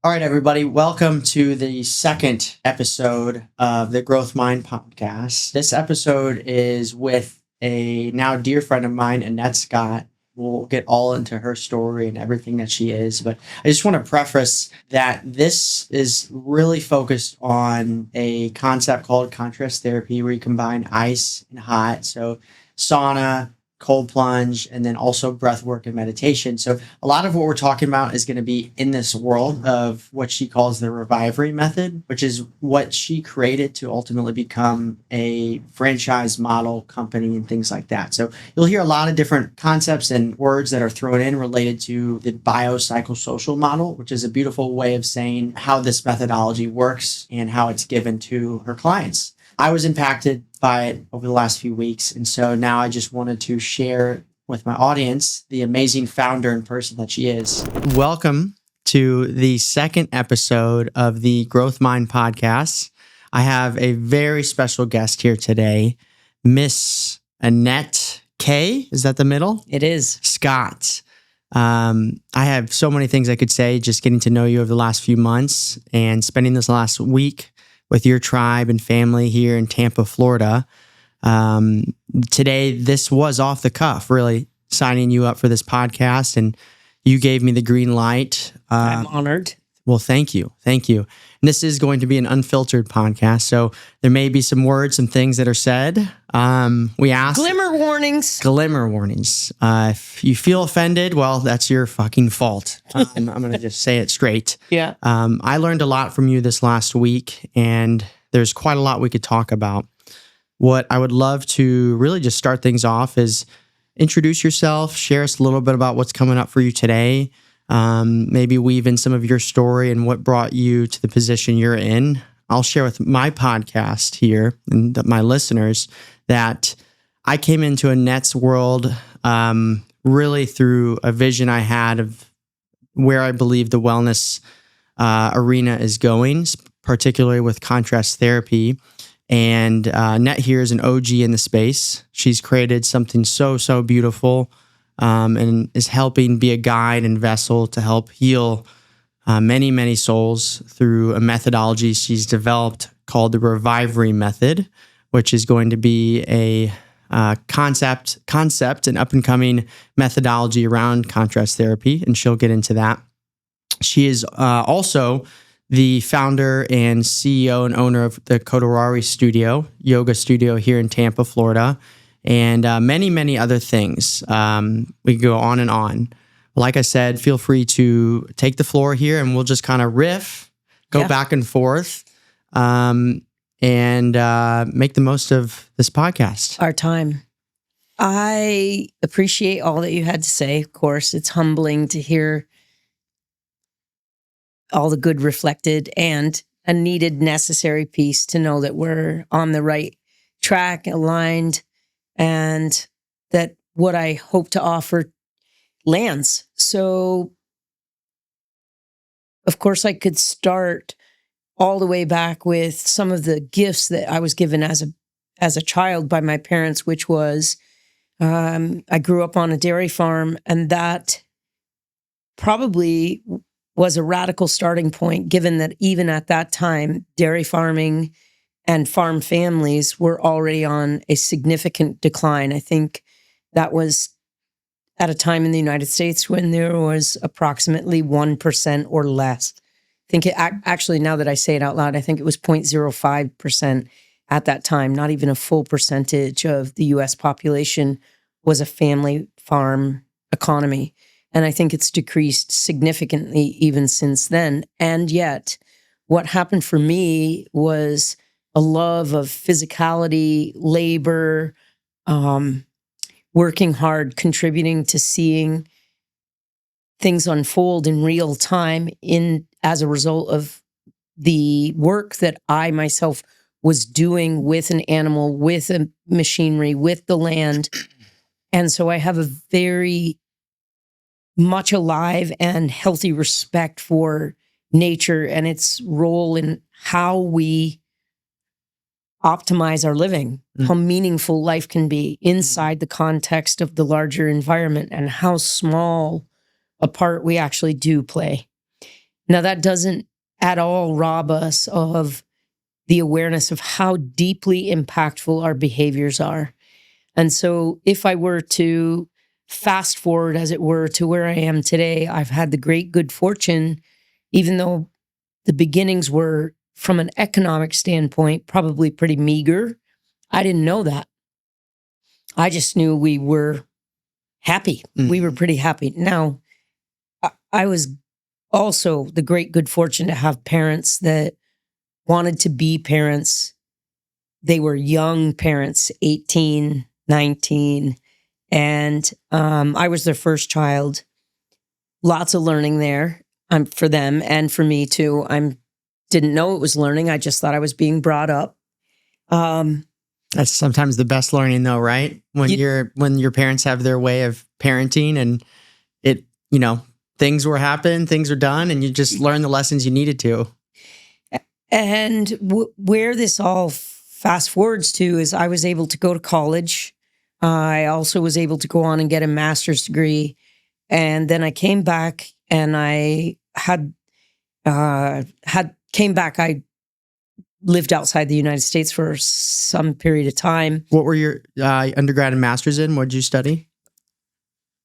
All right, everybody, welcome to the second episode of the GrowthMind Podcast. This episode is with a now dear friend of mine, Annette Scott. We'll get all into her story and everything that she is, but I just want to preface that this is really focused on a concept called contrast therapy, where you combine ice and hot, so sauna, cold plunge, and then also breath work and meditation. So a lot of what we're talking about is going to be in this world of what she calls the Revivery Method, which is what she created to ultimately become a franchise model company and things like that. So you'll hear a lot of different concepts and words that are thrown in related to the biopsychosocial model, which is a beautiful way of saying how this methodology works and how it's given to her clients. I was impacted by it over the last few weeks. And so now I just wanted to share with my audience the amazing founder and person that she is. Welcome to the second episode of the GrowthMind Podcast. I have a very special guest here today, Miss Annette K. Is that the middle? It is. Scott. I have so many things I could say just getting to know you over the last few months and spending this last week with your tribe and family here in Tampa, Florida. Today, this was off the cuff, really signing you up for this podcast, and you gave me the green light. I'm honored. Well, thank you. Thank you. And this is going to be an unfiltered podcast, so there may be some words and things that are said. We asked... Glimmer warnings. Glimmer warnings. If you feel offended, well, that's your fucking fault. I'm going to just say it straight. Yeah. I learned a lot from you this last week, and there's quite a lot we could talk about. What I would love to really just start things off is introduce yourself, share us a little bit about what's coming up for you today. Maybe weave in some of your story and what brought you to the position you're in. I'll share with my podcast here and my listeners that I came into Annette's world really through a vision I had of where I believe the wellness arena is going, particularly with contrast therapy. And Annette here is an OG in the space. She's created something so beautiful and is helping be a guide and vessel to help heal many souls through a methodology she's developed called the Revivery Method, which is going to be a concept and up-and-coming methodology around contrast therapy, and she'll get into that. She is also the founder and CEO and owner of the Kodawari yoga studio here in Tampa, Florida, and many other things. We go on and on. Like I said, feel free to take the floor here, and we'll just kind of riff, go back and forth, and make the most of this podcast. Our time. I appreciate all that you had to say. Of course, it's humbling to hear all the good reflected and a needed, necessary piece to know that we're on the right track, aligned, and that what I hope to offer lands. So, of course, I could start all the way back with some of the gifts that I was given as a child by my parents, which was I grew up on a dairy farm, and that probably was a radical starting point, given that even at that time, dairy farming and farm families were already on a significant decline. I think that was at a time in the United States when there was approximately 1% or less. I think actually, now that I say it out loud, I think it was 0.05% at that time. Not even a full percentage of the U.S. population was a family farm economy. And I think it's decreased significantly even since then. And yet, what happened for me was a love of physicality, labor, working hard, contributing to seeing things unfold in real time as a result of the work that I myself was doing with an animal, with a machinery, with the land. And so I have a very much alive and healthy respect for nature and its role in how we optimize our living, how meaningful life can be inside the context of the larger environment, and how small a part we actually do play. Now, that doesn't at all rob us of the awareness of how deeply impactful our behaviors are. And so if I were to fast forward, as it were, to where I am today, I've had the great good fortune, even though the beginnings were, from an economic standpoint, probably pretty meager. I didn't know that. I just knew we were happy. We were pretty happy. Now, I was also the great good fortune to have parents that wanted to be parents. They were young parents, 18, 19, and I was their first child. Lots of learning there for them and for me too. I didn't know it was learning. I just thought I was being brought up. That's sometimes the best learning, though, right? When your parents have their way of parenting, and things were happening, things are done, and you just learn the lessons you needed to. And where this all fast forwards to is I was able to go to college. I also was able to go on and get a master's degree. And then I came back and I came back. I lived outside the United States for some period of time. What were your undergrad and master's in? What did you study?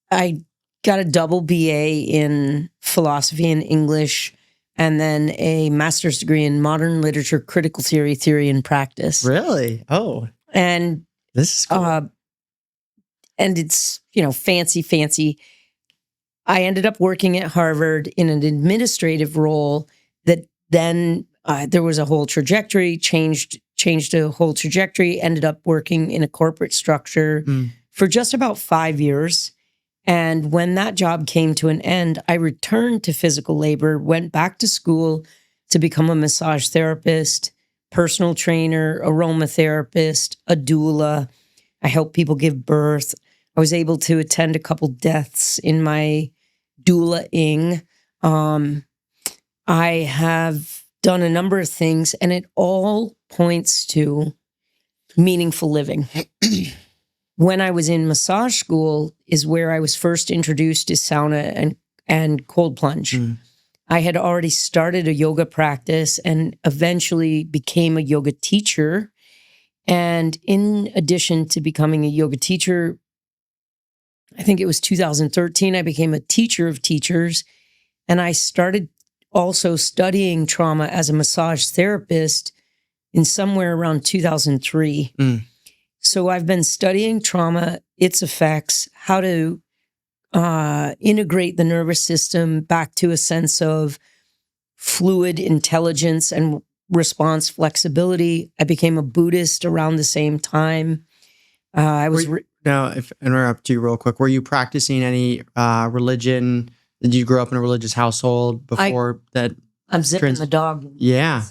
I got a double BA in philosophy and English, and then a master's degree in modern literature, critical theory, theory and practice. Really? Oh. And this is cool. And it's, fancy. I ended up working at Harvard in an administrative role that then there was a whole trajectory, changed a whole trajectory, ended up working in a corporate structure for just about 5 years. And when that job came to an end, I returned to physical labor, went back to school to become a massage therapist, personal trainer, aromatherapist, a doula. I helped people give birth. I was able to attend a couple deaths in my doula-ing. I have done a number of things, and it all points to meaningful living. When I was in massage school is where I was first introduced to sauna and cold plunge. I had already started a yoga practice and eventually became a yoga teacher. And in addition to becoming a yoga teacher, I think it was 2013, I became a teacher of teachers. And I started also studying trauma as a massage therapist in somewhere around 2003. So I've been studying trauma, its effects, how to integrate the nervous system back to a sense of fluid intelligence and response flexibility. I became a Buddhist around the same time. Now, if I interrupt you real quick, were you practicing any religion? Did you grow up in a religious household before that? I'm zipping the dog. Yeah.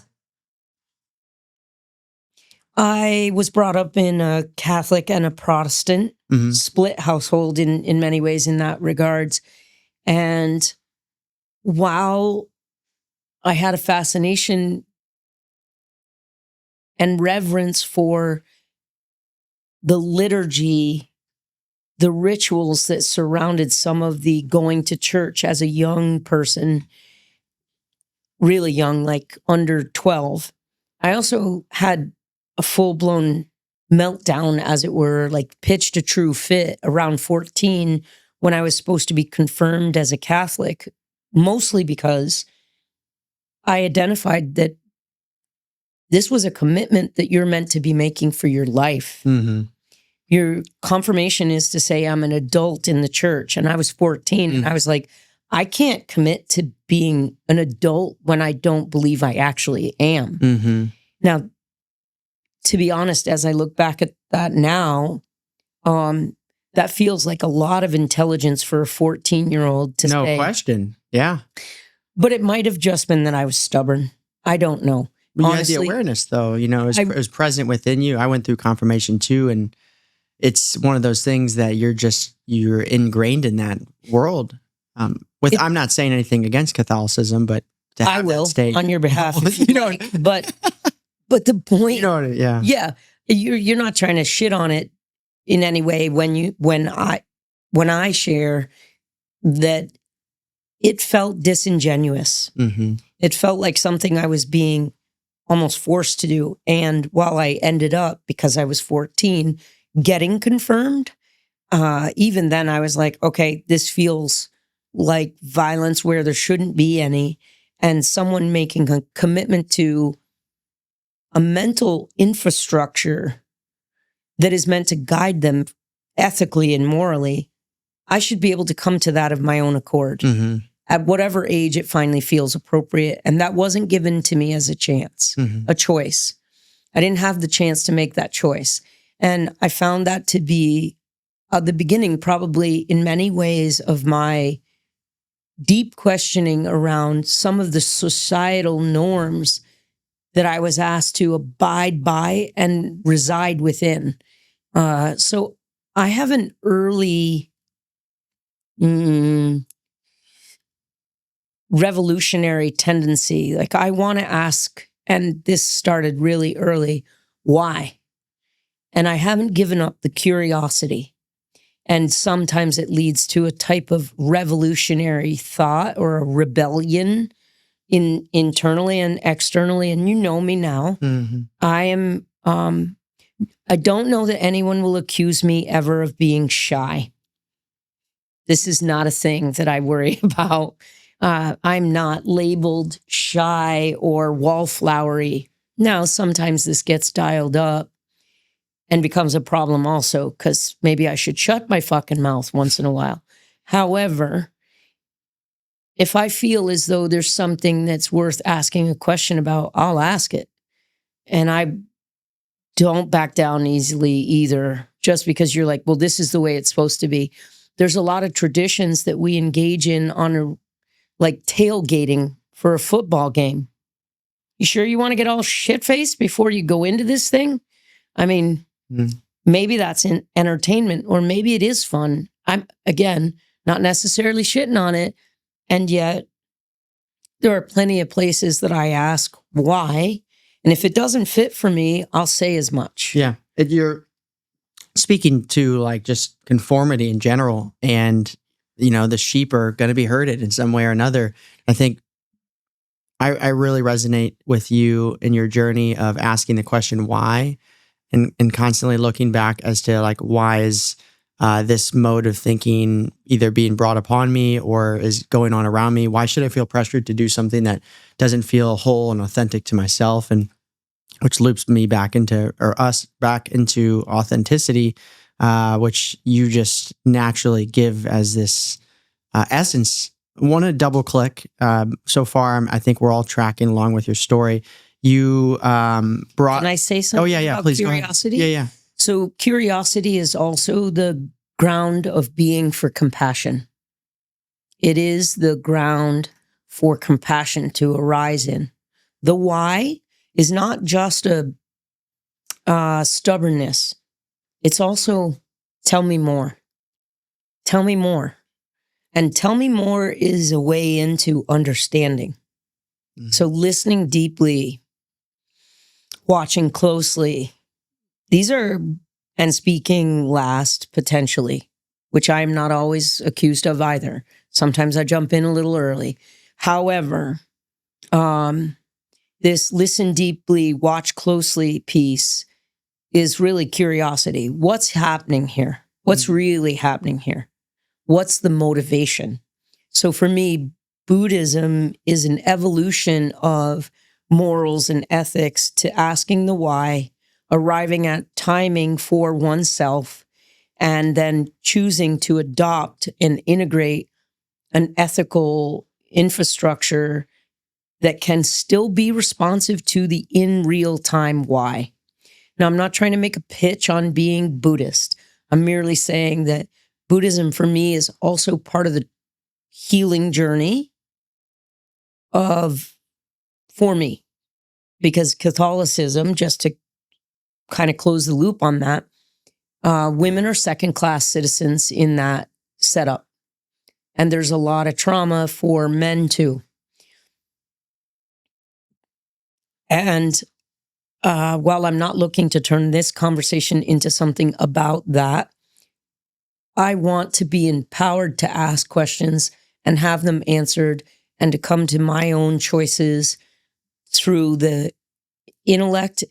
I was brought up in a Catholic and a Protestant split household in many ways in that regards. And while I had a fascination and reverence for the liturgy, the rituals that surrounded some of the going to church as a young person, really young, like under 12, I also had a full-blown meltdown, as it were, like pitched a true fit around 14 when I was supposed to be confirmed as a Catholic, mostly because I identified that this was a commitment that you're meant to be making for your life. Your confirmation is to say, I'm an adult in the church. And I was 14 and I was like, I can't commit to being an adult when I don't believe I actually am. Now, to be honest, as I look back at that now, that feels like a lot of intelligence for a 14-year-old to say. No question. Yeah. But it might have just been that I was stubborn. I don't know. But you had the awareness, though. It was present within you. I went through confirmation too, and it's one of those things that you're ingrained in that world. I'm not saying anything against Catholicism, but I will state on your behalf. But the point, yeah, you're not trying to shit on it in any way when I share that it felt disingenuous. Mm-hmm. It felt like something I was being almost forced to do. And while I ended up, because I was 14, getting confirmed, even then I was like, okay, this feels like violence where there shouldn't be any. And someone making a commitment to a mental infrastructure that is meant to guide them ethically and morally, I should be able to come to that of my own accord Mm-hmm. at whatever age it finally feels appropriate. And that wasn't given to me as a chance, Mm-hmm. a choice. I didn't have the chance to make that choice. And I found that to be the beginning, probably in many ways, of my deep questioning around some of the societal norms that I was asked to abide by and reside within. So I have an early revolutionary tendency. Like, I want to ask, and this started really early, why? And I haven't given up the curiosity. And sometimes it leads to a type of revolutionary thought or a rebellion internally and externally. And you know me now. Mm-hmm. I am, I don't know that anyone will accuse me ever of being shy. This is not a thing that I worry about. I'm not labeled shy or wallflowery. Now, sometimes this gets dialed up and becomes a problem also, because maybe I should shut my fucking mouth once in a while. However, if I feel as though there's something that's worth asking a question about, I'll ask it. And I don't back down easily either, just because you're like, well, this is the way it's supposed to be. There's a lot of traditions that we engage in on like tailgating for a football game. You sure you want to get all shit-faced before you go into this thing? I mean, maybe that's in entertainment, or maybe it is fun. I'm, again, not necessarily shitting on it. And yet there are plenty of places that I ask why. And if it doesn't fit for me, I'll say as much. Yeah. You're speaking to like just conformity in general, and, you know, the sheep are going to be herded in some way or another. I think I really resonate with you in your journey of asking the question why, and constantly looking back as to like, why is this mode of thinking either being brought upon me or is going on around me? Why should I feel pressured to do something that doesn't feel whole and authentic to myself? And which loops me back into, or us back into, authenticity, which you just naturally give as this essence. I want to double click. So far, I think we're all tracking along with your story. You brought. Can I say something? Oh yeah, about please. curiosity? Go ahead. Yeah. So curiosity is also the ground of being for compassion. It is the ground for compassion to arise in. The why is not just a stubbornness. It's also, tell me more. Tell me more. And tell me more is a way into understanding. Mm-hmm. So listening deeply, watching closely, these are, and speaking last, potentially, which I'm not always accused of either. Sometimes I jump in a little early. However, this listen deeply, watch closely piece is really curiosity. What's happening here? What's really happening here? What's the motivation? So for me, Buddhism is an evolution of morals and ethics to asking the why, arriving at timing for oneself, and then choosing to adopt and integrate an ethical infrastructure that can still be responsive to the in real time why. Now, I'm not trying to make a pitch on being Buddhist. I'm merely saying that Buddhism for me is also part of the healing journey for me, because Catholicism, just to kind of close the loop on that, women are second-class citizens in that setup. And there's a lot of trauma for men too. And while I'm not looking to turn this conversation into something about that, I want to be empowered to ask questions and have them answered, and to come to my own choices through the intellect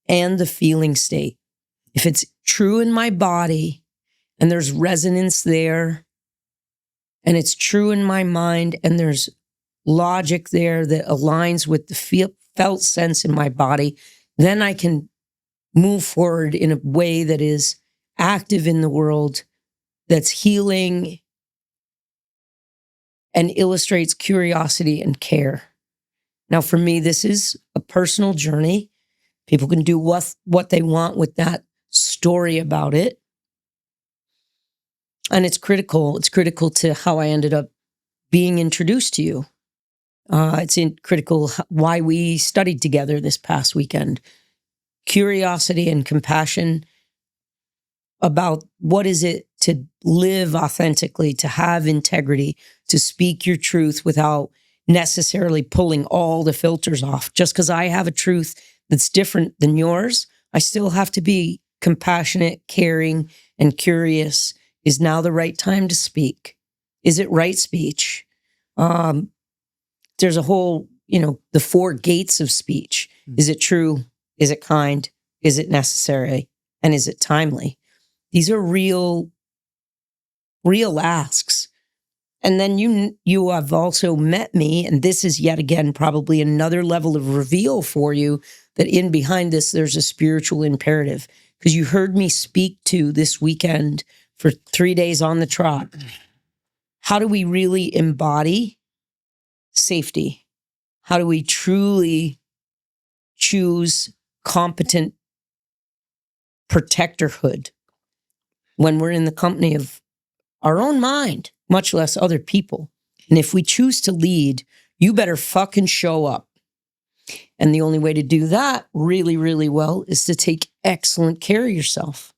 and the feeling state. If it's true in my body and there's resonance there, and it's true in my mind and there's logic there that aligns with the felt sense in my body, then I can move forward in a way that is active in the world, that's healing and illustrates curiosity and care. Now, for me, this is a personal journey. People can do what they want with that story about it. And it's critical. It's critical to how I ended up being introduced to you. It's critical why we studied together this past weekend. Curiosity and compassion about what is it to live authentically, to have integrity, to speak your truth without necessarily pulling all the filters off. Just because I have a truth that's different than yours, I still have to be compassionate, caring, and curious. Is now the right time to speak? Is it right speech? There's a whole, the 4 gates of speech. Is it true? Is it kind? Is it necessary? And is it timely? These are real asks. And then you have also met me, and this is yet again probably another level of reveal for you that in behind this, there's a spiritual imperative. Because you heard me speak to this weekend for 3 days on the trot. How do we really embody safety? How do we truly choose competent protectorhood when we're in the company of our own mind, much less other people? And if we choose to lead, you better fucking show up. And the only way to do that really, really well is to take excellent care of yourself.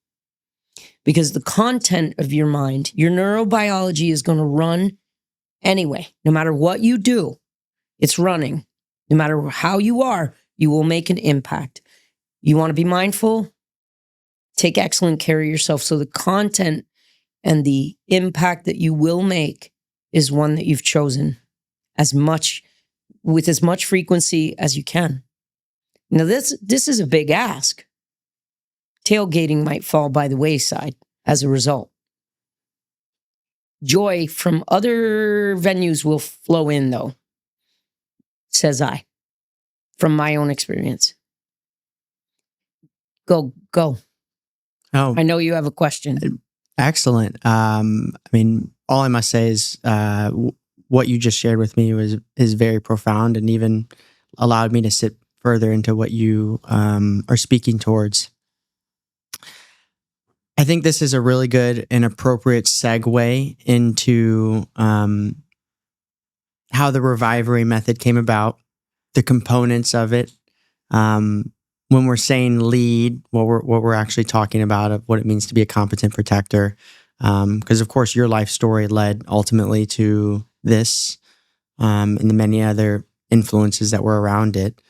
Because the content of your mind, your neurobiology is going to run anyway. No matter what you do, it's running. No matter how you are, you will make an impact. You want to be mindful? Take excellent care of yourself. So the content and the impact that you will make is one that you've chosen with as much frequency as you can. Now, this is a big ask. Tailgating might fall by the wayside as a result. Joy from other venues will flow in, though, says I, from my own experience. Go. Oh, I know you have a question. Excellent. All I must say is what you just shared with me is very profound, and even allowed me to sit further into what you are speaking towards. I think this is a really good and appropriate segue into how the Revivery Method came about, the components of it. When we're saying lead, what we're actually talking about, of what it means to be a competent protector. Because of course your life story led ultimately to this, and the many other influences that were around it.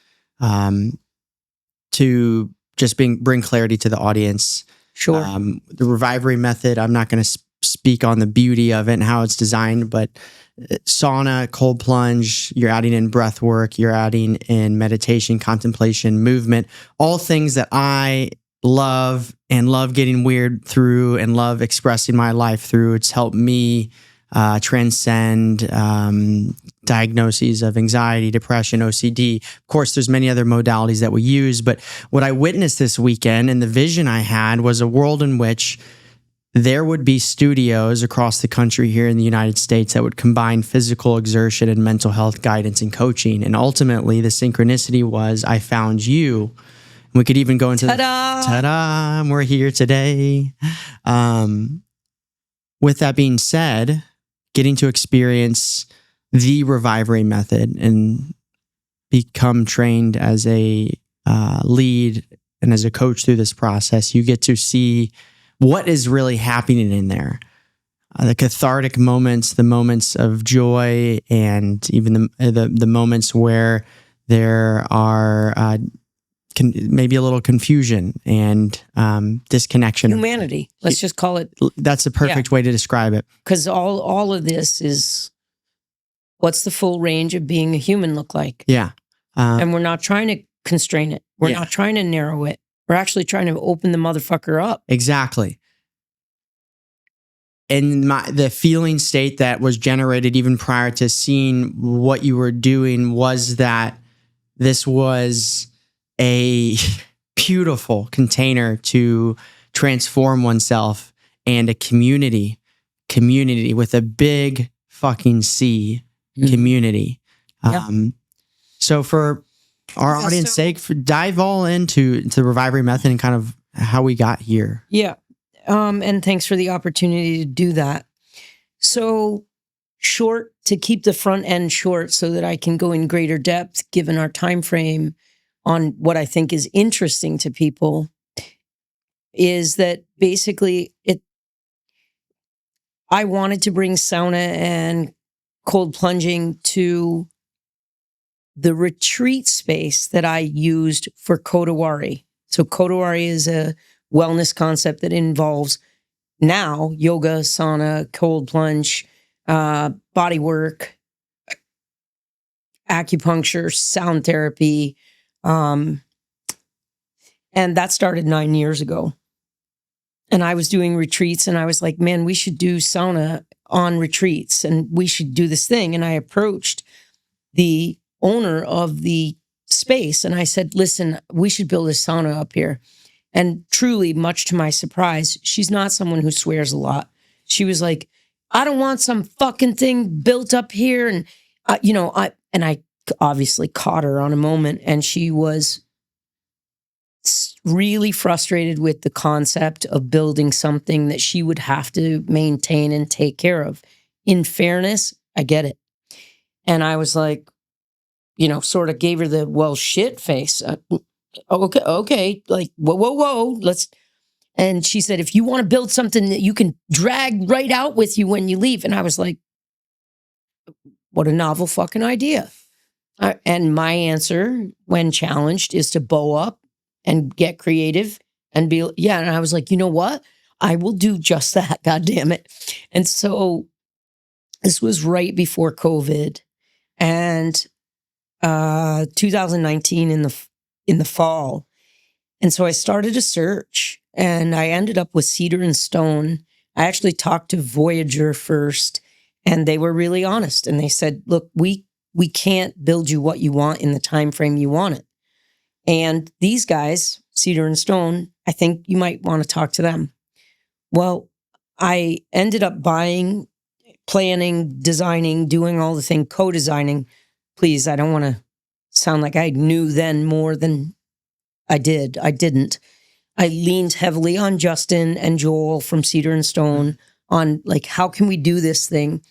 To just bring clarity to the audience. Sure. The Revivery Method, I'm not going to speak on the beauty of it and how it's designed, but sauna, cold plunge, you're adding in breath work, you're adding in meditation, contemplation, movement, all things that I love and love getting weird through and love expressing my life through. It's helped me transcend diagnoses of anxiety, depression, OCD. Of course, there's many other modalities that we use, but what I witnessed this weekend and the vision I had was a world in which there would be studios across the country here in the United States that would combine physical exertion and mental health guidance and coaching. And ultimately, the synchronicity was I found you. We could even go into ta-da, we're here today. With that being said, getting to experience the Revivery Method and become trained as a lead and as a coach through this process, you get to see what is really happening in there. The cathartic moments, the moments of joy, and even the moments where there are maybe a little confusion and disconnection. Humanity. Let's just call it. That's the perfect way to describe it. Because all of this is what's the full range of being a human look like? Yeah. And we're not trying to constrain it. We're Yeah. not trying to narrow it. We're actually trying to open the motherfucker up. Exactly. And the feeling state that was generated even prior to seeing what you were doing was that this was a beautiful container to transform oneself and a community with a big fucking C community. Yeah. So for our audience sake, dive all into the Revivery Method and kind of how we got here. Yeah. And thanks for the opportunity to do that. So short, to keep the front end short so that I can go in greater depth, given our time frame, on what I think is interesting to people, is that basically I wanted to bring sauna and cold plunging to the retreat space that I used for Kodawari. So Kodawari is a wellness concept that involves now yoga, sauna, cold plunge, body work, acupuncture, sound therapy. And that started 9 years ago. And I was doing retreats and I was like, man, we should do sauna on retreats and we should do this thing. And I approached the owner of the space and I said, listen, we should build a sauna up here. And truly, much to my surprise, she's not someone who swears a lot. She was like, I don't want some fucking thing built up here. And, I obviously caught her on a moment and she was really frustrated with the concept of building something that she would have to maintain and take care of. In fairness, I get it. And I was like, sort of gave her the, well, shit face. Okay. Like, whoa. And she said, if you want to build something that you can drag right out with you when you leave. And I was like, what a novel fucking idea. And my answer when challenged is to bow up and get creative and be, yeah. And I was like, you know what? I will do just that. God damn it. And so this was right before COVID and 2019 in the fall. And so I started a search and I ended up with Cedar and Stone. I actually talked to Voyager first and they were really honest. And they said, look, we can't build you what you want in the time frame you want it. And these guys, Cedar and Stone, I think you might want to talk to them. Well, I ended up buying, planning, designing, doing all the thing, co-designing. Please, I don't want to sound like I knew then more than I did. I didn't. I leaned heavily on Justin and Joel from Cedar and Stone on like, how can we do this thing?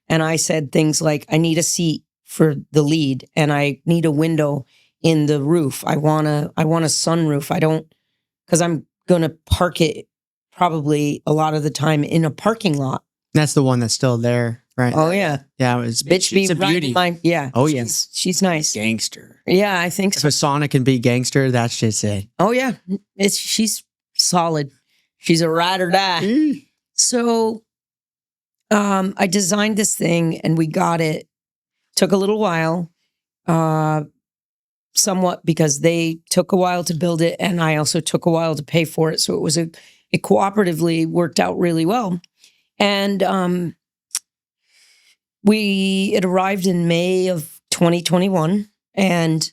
And I said things like, I need a seat for the lead and I need a window in the roof. I want a sunroof. Because I'm going to park it probably a lot of the time in a parking lot. That's the one that's still there, right? Oh yeah. Yeah, it was Bitch be it's a beauty. Yeah. Oh yes. She's nice. Gangster. Yeah, I think If so. a sauna can be gangster, that's just it. Oh yeah. She's solid. She's a ride or die. So I designed this thing and we got it. Took a little while. Somewhat because they took a while to build it and I also took a while to pay for it. So it cooperatively worked out really well. And it arrived in May of 2021 and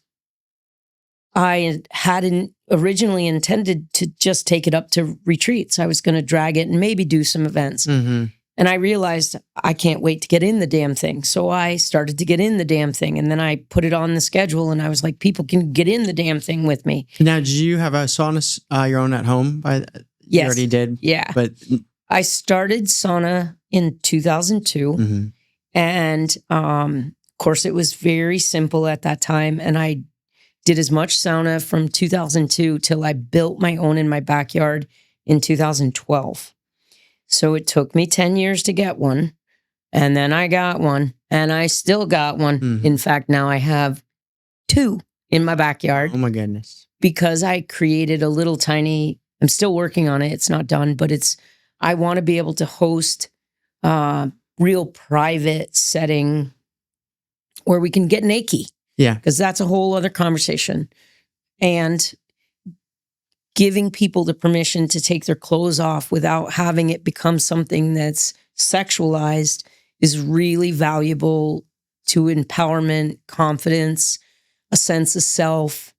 I hadn't originally intended to just take it up to retreats. I was going to drag it and maybe do some events. Mm-hmm. And I realized I can't wait to get in the damn thing. So I started to get in the damn thing. And then I put it on the schedule and I was like, people can get in the damn thing with me. Now, did you have a sauna your own at home? Yes. You already did? Yeah. But I started sauna in 2002. mm-hmm. And of course, it was very simple at that time. And I did as much sauna from 2002 till I built my own in my backyard in 2012. So it took me 10 years to get one. And then I got one. And I still got one. Mm-hmm. In fact, now I have 2 in my backyard. Oh my goodness. Because I created a little tiny, I'm still working on it. It's not done, but I want to be able to host real private setting or we can get naked. Yeah. Because that's a whole other conversation. And giving people the permission to take their clothes off without having it become something that's sexualized is really valuable to empowerment, confidence, a sense of self.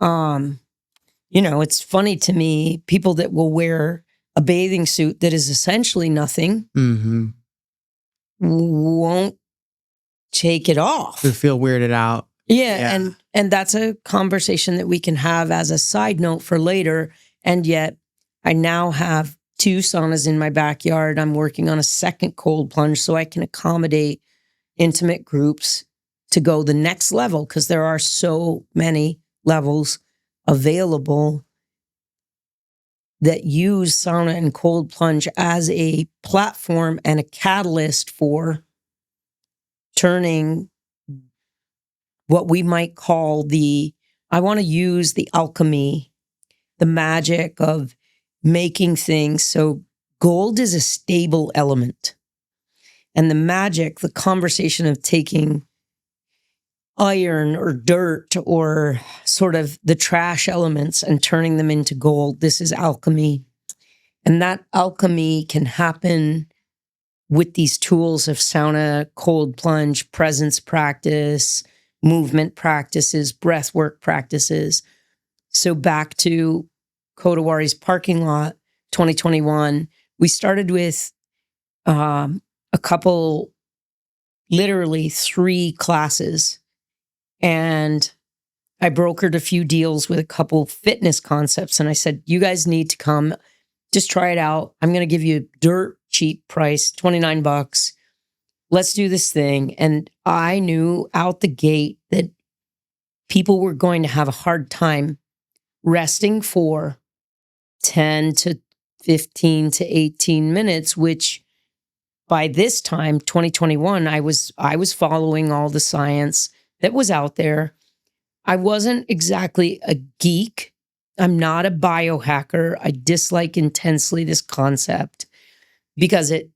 It's funny to me, people that will wear a bathing suit that is essentially nothing won't take it off. We feel weirded out. Yeah. And that's a conversation that we can have as a side note for later. And yet I now have 2 saunas in my backyard. I'm working on a second cold plunge so I can accommodate intimate groups to go the next level, because there are so many levels available that use sauna and cold plunge as a platform and a catalyst for turning what we might call I want to use the alchemy, the magic of making things. So gold is a stable element. And the magic, the conversation of taking iron or dirt or sort of the trash elements and turning them into gold, this is alchemy. And that alchemy can happen with these tools of sauna, cold plunge, presence practice, movement practices, breath work practices. So back to Kodawari's parking lot, 2021, we started with a couple, literally 3 classes. And I brokered a few deals with a couple fitness concepts. And I said, you guys need to come, just try it out. I'm going to give you a dirt cheap price, $29. Let's do this thing. And I knew out the gate that people were going to have a hard time resting for 10 to 15 to 18 minutes, which by this time, 2021, I was following all the science that was out there. I wasn't exactly a geek. I'm not a biohacker. I dislike intensely this concept because it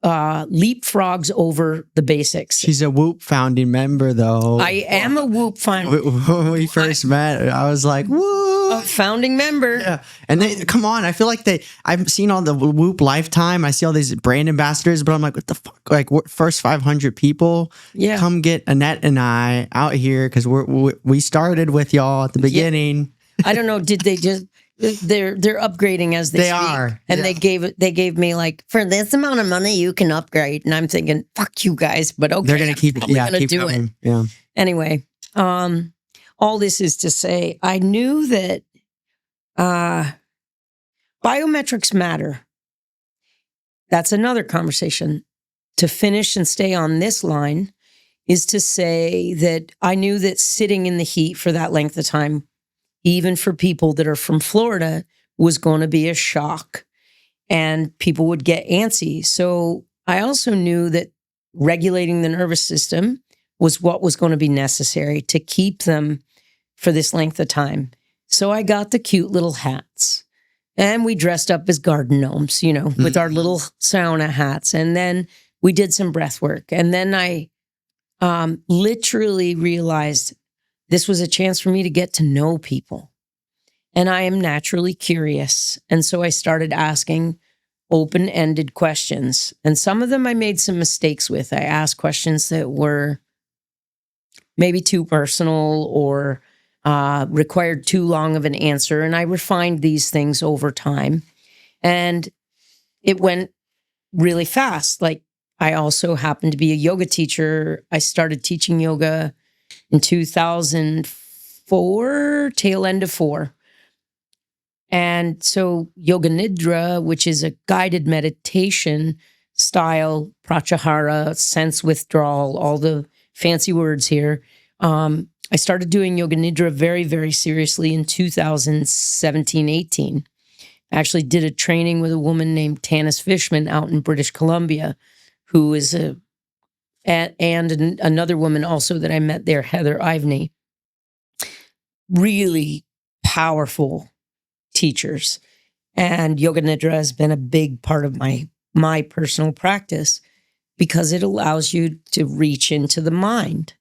leapfrogs over the basics. She's a Whoop founding member, though. I am a Whoop When we first met, I was like, Whoop. A founding member. Yeah. And they, come on, I feel like I've seen all the Whoop lifetime. I see all these brand ambassadors, but I'm like, what the fuck? Like, first 500 people, come get Annette and I out here, because we started with y'all at the beginning. I don't know. Did they just... They're upgrading as they speak. Are. And they gave me like, for this amount of money you can upgrade. And I'm thinking, fuck you guys, but okay. They're gonna keep keep do going. it. Yeah. Anyway, all this is to say, I knew that biometrics matter. That's another conversation. To finish and stay on this line is to say that I knew that sitting in the heat for that length of time, even for people that are from Florida, was going to be a shock and people would get antsy. So I also knew that regulating the nervous system was what was going to be necessary to keep them for this length of time. So I got the cute little hats and we dressed up as garden gnomes, with our little sauna hats. And then we did some breath work. And then I literally realized this was a chance for me to get to know people. And I am naturally curious. And so I started asking open-ended questions. And some of them I made some mistakes with. I asked questions that were maybe too personal or required too long of an answer. And I refined these things over time. And it went really fast. Like, I also happened to be a yoga teacher. I started teaching yoga in 2004, tail end of 4. And so Yoga Nidra, which is a guided meditation style, pratyahara, sense withdrawal, all the fancy words here. I started doing Yoga Nidra very, very seriously in 2017, 18. I actually did a training with a woman named Tanis Fishman out in British Columbia, who is and another woman also that I met there, Heather Ivney. Really powerful teachers. And Yoga Nidra has been a big part of my personal practice. because it allows you to reach into the mind,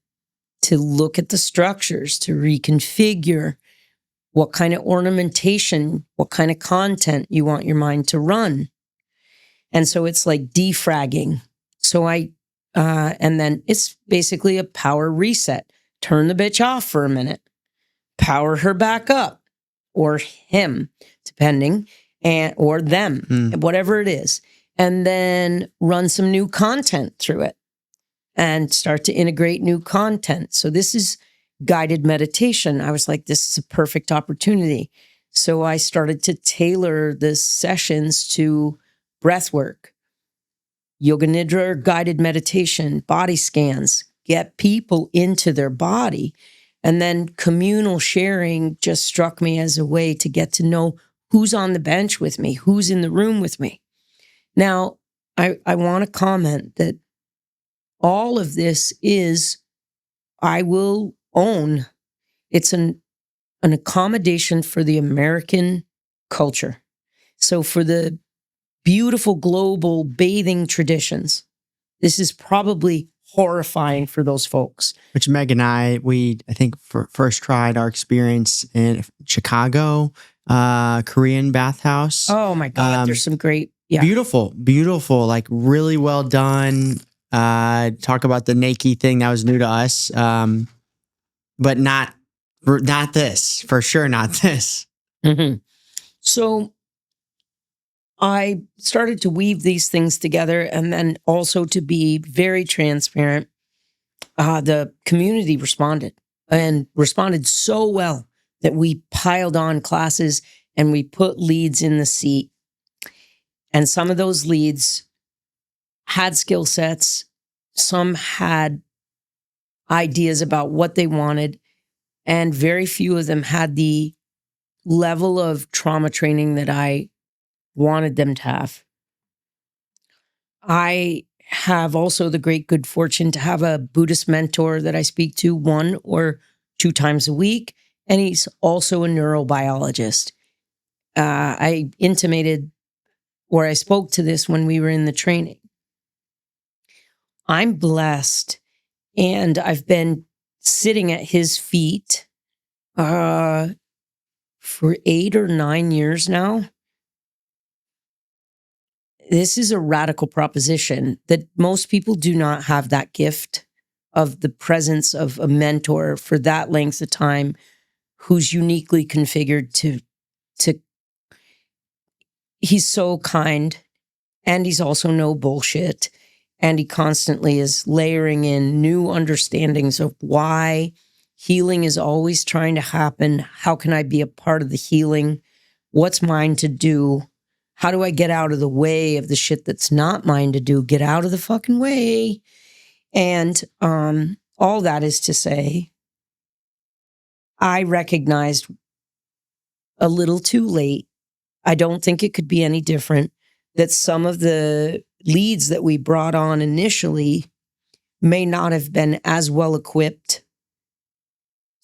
to look at the structures, to reconfigure what kind of ornamentation, what kind of content you want your mind to run. And so it's like defragging. So and then it's basically a power reset. Turn the bitch off for a minute, power her back up, or him, depending, or them, whatever it is. And then run some new content through it and start to integrate new content. So this is guided meditation. I was like, this is a perfect opportunity. So I started to tailor the sessions to breath work, yoga nidra, guided meditation, body scans, get people into their body. And then communal sharing just struck me as a way to get to know who's on the bench with me, who's in the room with me. Now, I want to comment that all of this is, I will own, it's an accommodation for the American culture. So for the beautiful global bathing traditions, this is probably horrifying for those folks. Which Meg and I think first tried our experience in Chicago, Korean bathhouse. Oh my God, there's some great, beautiful, like really well done. Talk about the Nike thing, that was new to us. But not this, for sure, not this. Mm-hmm. So I started to weave these things together, and then also to be very transparent. The community responded so well that we piled on classes and we put leads in the seat. And some of those leads had skill sets. Some had ideas about what they wanted. And very few of them had the level of trauma training that I wanted them to have. I have also the great good fortune to have a Buddhist mentor that I speak to 1 or 2 times a week. And he's also a neurobiologist. I intimated, or I spoke to this when we were in the training. I'm blessed, and I've been sitting at his feet for 8 or 9 years now. This is a radical proposition that most people do not have that gift of the presence of a mentor for that length of time who's uniquely configured to he's so kind, and he's also no bullshit. And he constantly is layering in new understandings of why healing is always trying to happen. How can I be a part of the healing? What's mine to do? How do I get out of the way of the shit that's not mine to do? Get out of the fucking way. And all that is to say, I recognized a little too late, I don't think it could be any different, that some of the leads that we brought on initially may not have been as well equipped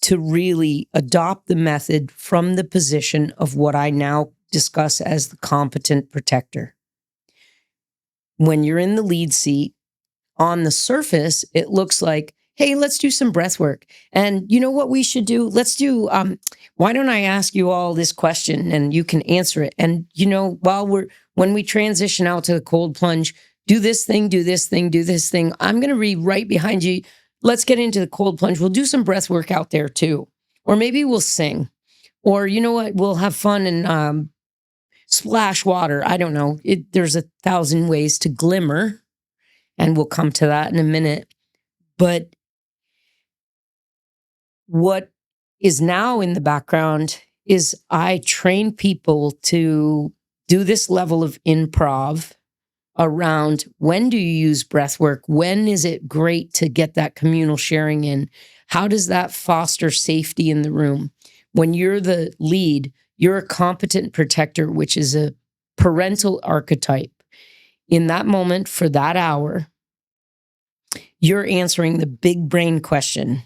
to really adopt the method from the position of what I now discuss as the competent protector. When you're in the lead seat, on the surface, it looks like, hey, let's do some breath work. And you know what we should do? Let's do, why don't I ask you all this question and you can answer it? And you know, when we transition out to the cold plunge, do this thing, do this thing, do this thing. I'm going to be right behind you. Let's get into the cold plunge. We'll do some breath work out there too. Or maybe we'll sing. Or you know what? We'll have fun and splash water. I don't know. There's 1,000 ways to glimmer. And we'll come to that in a minute. But what is now in the background is I train people to do this level of improv around when do you use breath work? When is it great to get that communal sharing in? How does that foster safety in the room? When you're the lead, you're a competent protector, which is a parental archetype. In that moment, for that hour, you're answering the big brain question.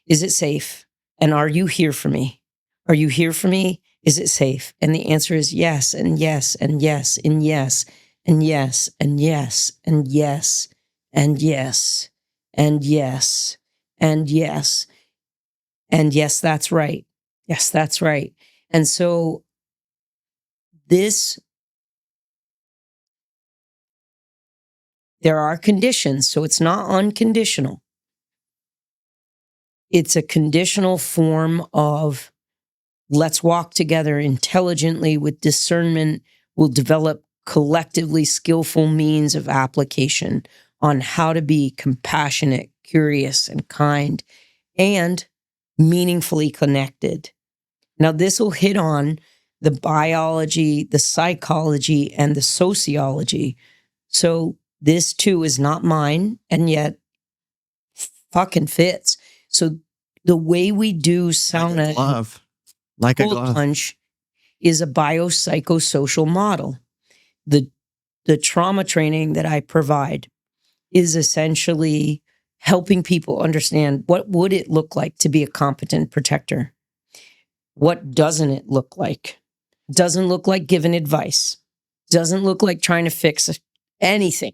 Is it safe? And are you here for me? Are you here for me? Is it safe? And the answer is yes, and yes, and yes, and yes, and yes, and yes, and yes, and yes, and yes, and yes, and yes, that's right. Yes, that's right. And so there are conditions, so it's not unconditional. It's a conditional form of let's walk together intelligently with discernment. We'll develop collectively skillful means of application on how to be compassionate, curious, and kind, and meaningfully connected. Now, this will hit on the biology, the psychology, and the sociology. So this too is not mine, and yet fucking fits. So the way we do sauna, like a cold glove, plunge, is a biopsychosocial model. The trauma training that I provide is essentially helping people understand what would it look like to be a competent protector. What doesn't it look like? Doesn't look like giving advice. Doesn't look like trying to fix anything.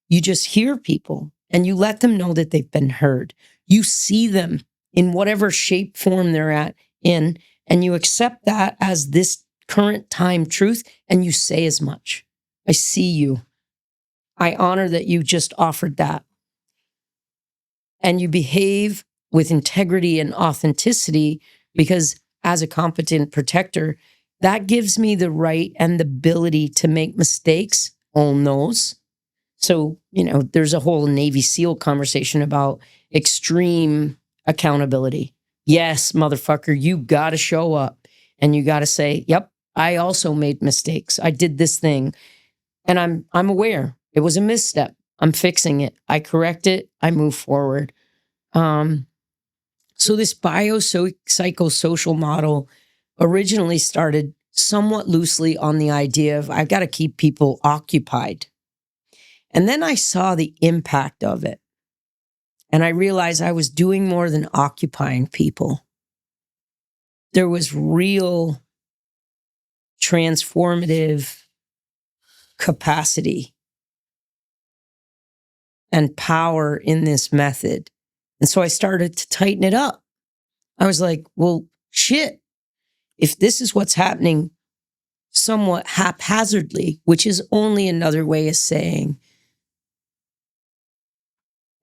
You just hear people and you let them know that they've been heard. You see them in whatever shape, form they're in, and you accept that as this current time truth, and you say as much. I see you. I honor that you just offered that. And you behave with integrity and authenticity, because as a competent protector, that gives me the right and the ability to make mistakes, own those. So, there's a whole Navy SEAL conversation about extreme accountability. Yes, motherfucker, you got to show up and you got to say, yep, I also made mistakes. I did this thing and I'm aware it was a misstep. I'm fixing it. I correct it. I move forward. So this biopsychosocial model originally started somewhat loosely on the idea of I've got to keep people occupied. And then I saw the impact of it. And I realized I was doing more than occupying people. There was real transformative capacity and power in this method. And so I started to tighten it up. I was like, well, shit, if this is what's happening somewhat haphazardly, which is only another way of saying,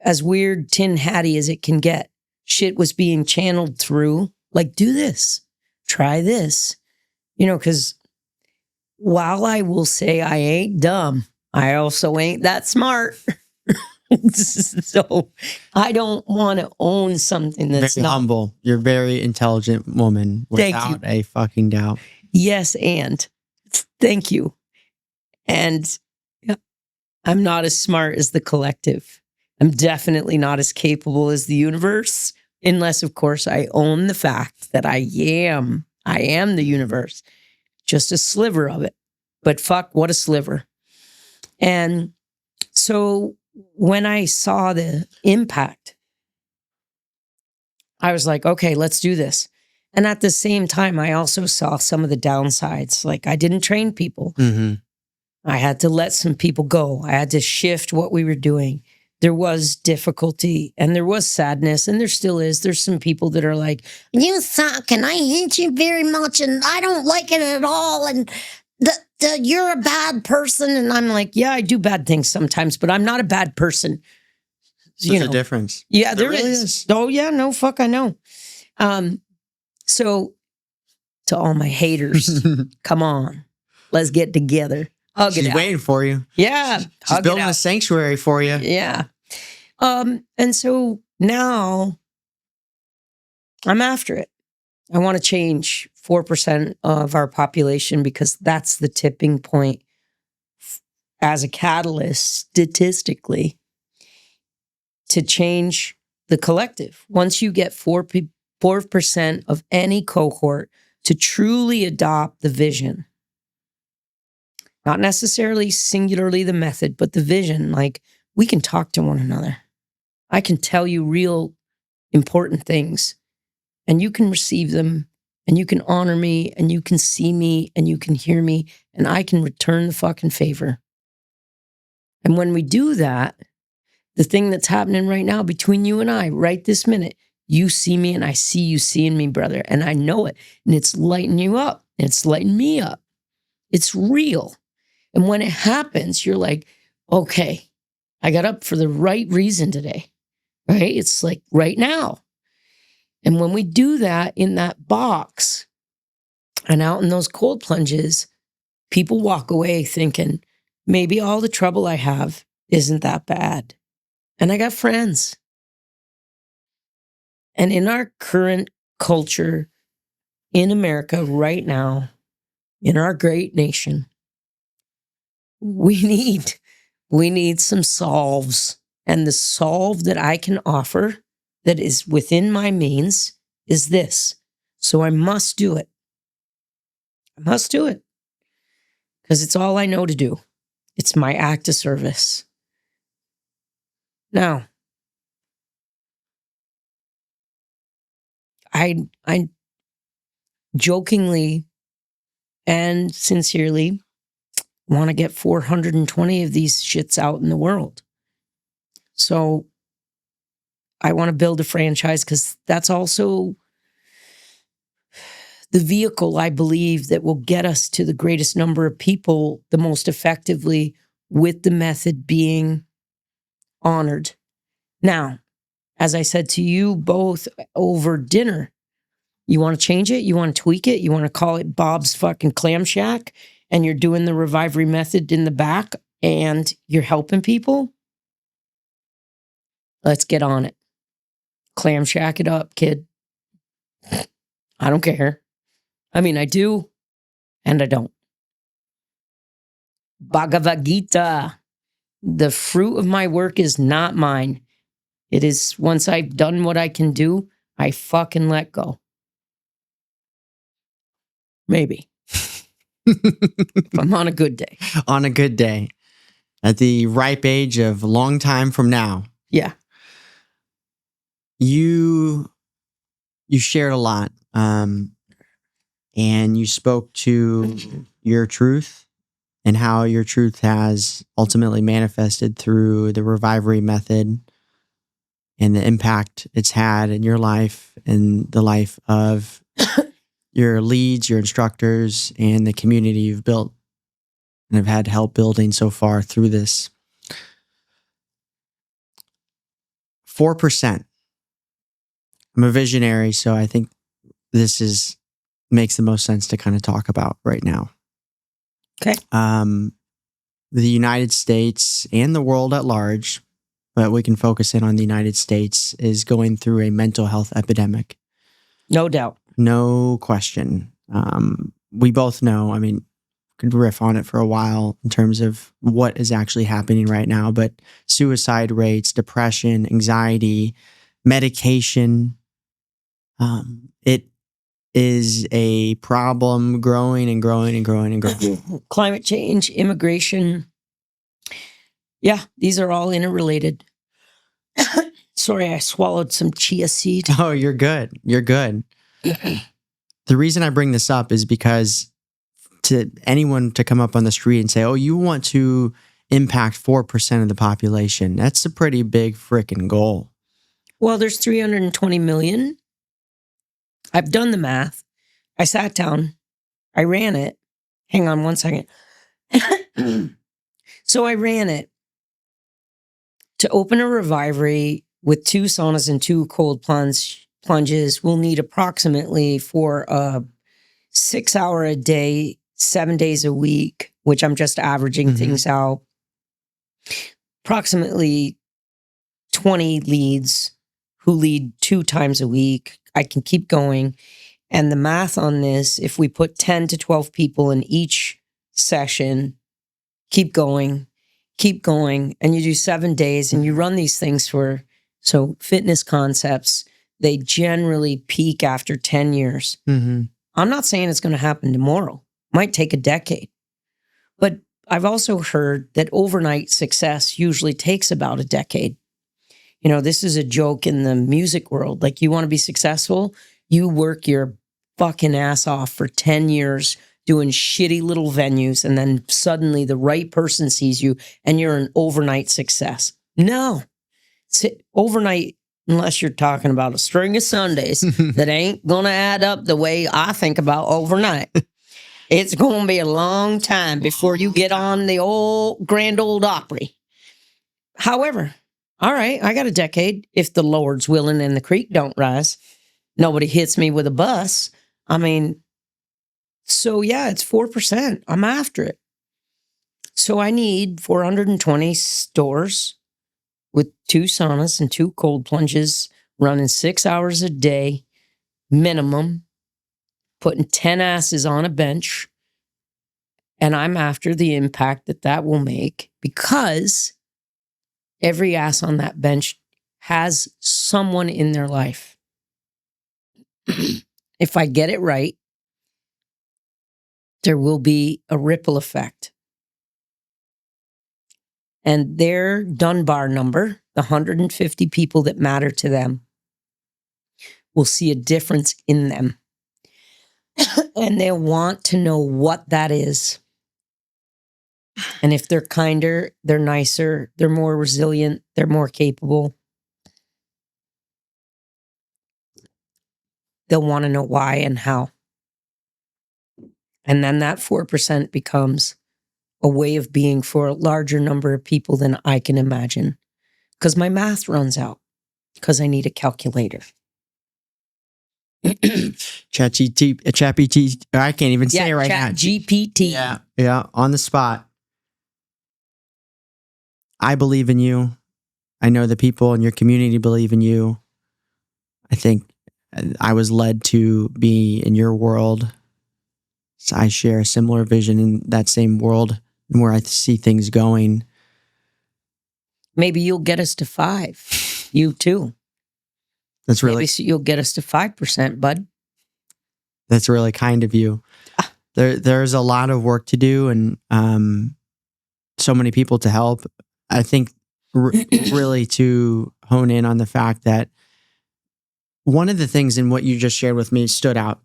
as weird tin hatty as it can get, shit was being channeled through, like, do this, try this, because while I will say I ain't dumb, I also ain't that smart. So I don't want to own something that's very not humble. You're a very intelligent woman, without a fucking doubt. Yes, and thank you. And I'm not as smart as the collective. I'm definitely not as capable as the universe, unless, of course, I own the fact that I am the universe, just a sliver of it. But fuck, what a sliver. And so when I saw the impact, I was like, okay, let's do this. And at the same time, I also saw some of the downsides. Like, I didn't train people. Mm-hmm. I had to let some people go. I had to shift what we were doing. There was difficulty and there was sadness, and there still is. There's some people that are like, you suck and I hate you very much and I don't like it at all. And you're a bad person. And I'm like, yeah, I do bad things sometimes, but I'm not a bad person. There's a difference. Yeah, there really is. Oh, yeah, no, fuck, I know. So to all my haters, come on, let's get together. She's waiting for you. Yeah. She's building a sanctuary for you. Yeah. And so now I'm after it. I want to change 4% of our population, because that's the tipping point as a catalyst statistically to change the collective. Once you get 4% of any cohort to truly adopt the vision, not necessarily singularly the method, but the vision, like, we can talk to one another. I can tell you real important things and you can receive them and you can honor me and you can see me and you can hear me and I can return the fucking favor. And when we do that, the thing that's happening right now between you and I, right this minute, you see me and I see you seeing me, brother. And I know it. And it's lighting you up. It's lighting me up. It's real. And when it happens, you're like, okay, I got up for the right reason today, right? It's like right now. And when we do that in that box and out in those cold plunges, people walk away thinking, maybe all the trouble I have isn't that bad. And I got friends. And in our current culture in America right now, in our great nation, we need some solves. And the solve that I can offer that is within my means is this. So I must do it. I must do it. Because it's all I know to do. It's my act of service. Now, I jokingly and sincerely want to get 420 of these shits out in the world. So I want to build a franchise because that's also the vehicle, I believe, that will get us to the greatest number of people the most effectively, with the method being honored. Now, as I said to you both over dinner, you want to change it? You want to tweak it? You want to call it Bob's fucking Clam Shack and you're doing the Revivery Method in the back and you're helping people? Let's get on it. Clam Shack it up, kid. I don't care. I mean, I do and I don't. Bhagavad Gita. The fruit of my work is not mine. It is, once I've done what I can do, I fucking let go. Maybe. If I'm on a good day. On a good day. At the ripe age of a long time from now. Yeah. You shared a lot. And you spoke to your truth and how your truth has ultimately manifested through the Revivery Method and the impact it's had in your life and the life of your leads, your instructors, and the community you've built and have had help building so far through this. 4%. I'm a visionary, so I think this makes the most sense to kind of talk about right now. Okay. The United States and the world at large, but we can focus in on the United States, is going through a mental health epidemic. No doubt. No question. We both know, I mean, could riff on it for a while in terms of what is actually happening right now, but suicide rates, depression, anxiety, medication, it is a problem growing and growing and growing and growing. Climate change, immigration. Yeah, these are all interrelated. Sorry, I swallowed some chia seed. Oh, you're good. You're good. The reason I bring this up is because to anyone to come up on the street and say, oh, you want to impact 4% of the population, that's a pretty big freaking goal. Well, there's 320 million. I've done the math. I sat down. I ran it. Hang on one second. So I ran it. To open a Revivery with 2 saunas and 2 cold plunges, we'll need approximately, for a 6-hour a day, 7 days a week, which I'm just averaging things out, approximately 20 leads who lead 2 times a week. I can keep going. And the math on this, if we put 10 to 12 people in each session, keep going, and you do 7 days and you run these things so fitness concepts, they generally peak after 10 years. Mm-hmm. I'm not saying it's going to happen tomorrow. Might take a decade. But I've also heard that overnight success usually takes about a decade. You know, this is a joke in the music world. Like, you want to be successful, you work your fucking ass off for 10 years doing shitty little venues, and then suddenly the right person sees you and you're an overnight success. No, Overnight, unless you're talking about a string of Sundays, that ain't going to add up the way I think about overnight. It's going to be a long time before you get on the old Grand Old Opry. However, all right, I got a decade. If the Lord's willing and the creek don't rise, nobody hits me with a bus. I mean, so yeah, it's 4%. I'm after it. So I need 420 stores with 2 saunas and 2 cold plunges, running 6 hours a day, minimum, putting 10 asses on a bench. And I'm after the impact that will make, because every ass on that bench has someone in their life. If I get it right, there will be a ripple effect. And their Dunbar number, the 150 people that matter to them, will see a difference in them. And they'll want to know what that is. And if they're kinder, they're nicer, they're more resilient, they're more capable, they'll want to know why and how. And then that 4% becomes a way of being for a larger number of people than I can imagine. Because my math runs out. Because I need a calculator. ChatGPT. I can't even say it right now. GPT. Yeah, on the spot. I believe in you. I know the people in your community believe in you. I think I was led to be in your world. So I share a similar vision in that same world and where I see things going. Maybe you'll get us to 5. You too. That's really. Maybe you'll get us to 5%, bud. That's really kind of you. There's a lot of work to do, and so many people to help. I think really to hone in on the fact that one of the things in what you just shared with me stood out,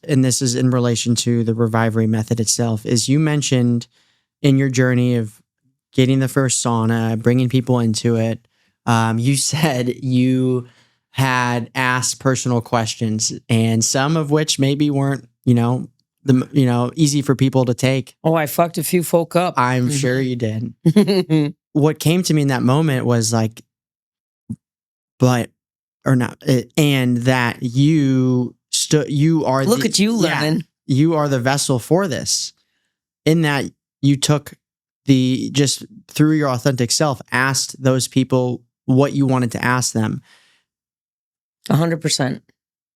and this is in relation to the Revivery Method itself, is you mentioned in your journey of getting the first sauna, bringing people into it, you said you had asked personal questions, and some of which maybe weren't, easy for people to take. Oh, I fucked a few folk up. I'm sure you did. What came to me in that moment was like, and that you are. Look at you learning. You are the vessel for this. In that you took just through your authentic self, asked those people what you wanted to ask them. 100%.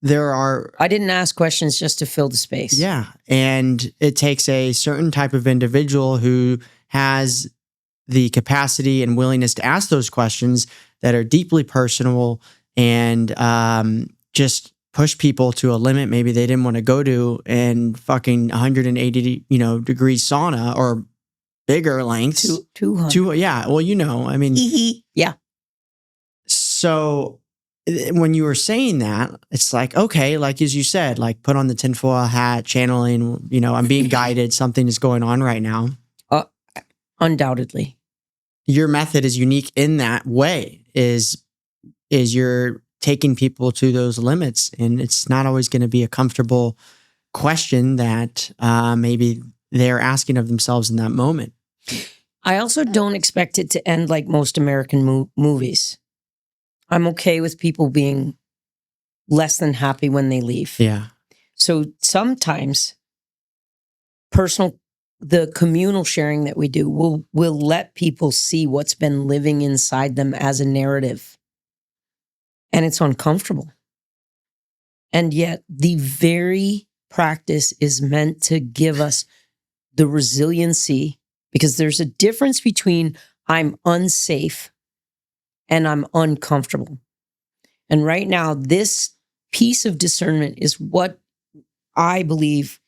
I didn't ask questions just to fill the space. Yeah. And it takes a certain type of individual who has the capacity and willingness to ask those questions that are deeply personal and just push people to a limit maybe they didn't want to go to, and fucking 180 degrees sauna or bigger lengths. 200. Yeah. Well, I mean. Yeah. So when you were saying that, it's like, okay, like as you said, like put on the tinfoil hat, channeling, I'm being guided. Something is going on right now. Undoubtedly. Your method is unique in that way, is you're taking people to those limits, and it's not always going to be a comfortable question that maybe they're asking of themselves in that moment. I also don't expect it to end like most American movies. I'm okay with people being less than happy when they leave. Yeah. So sometimes the communal sharing that we do will let people see what's been living inside them as a narrative. And it's uncomfortable. And yet the very practice is meant to give us the resiliency, because there's a difference between I'm unsafe and I'm uncomfortable. And right now, this piece of discernment is what I believe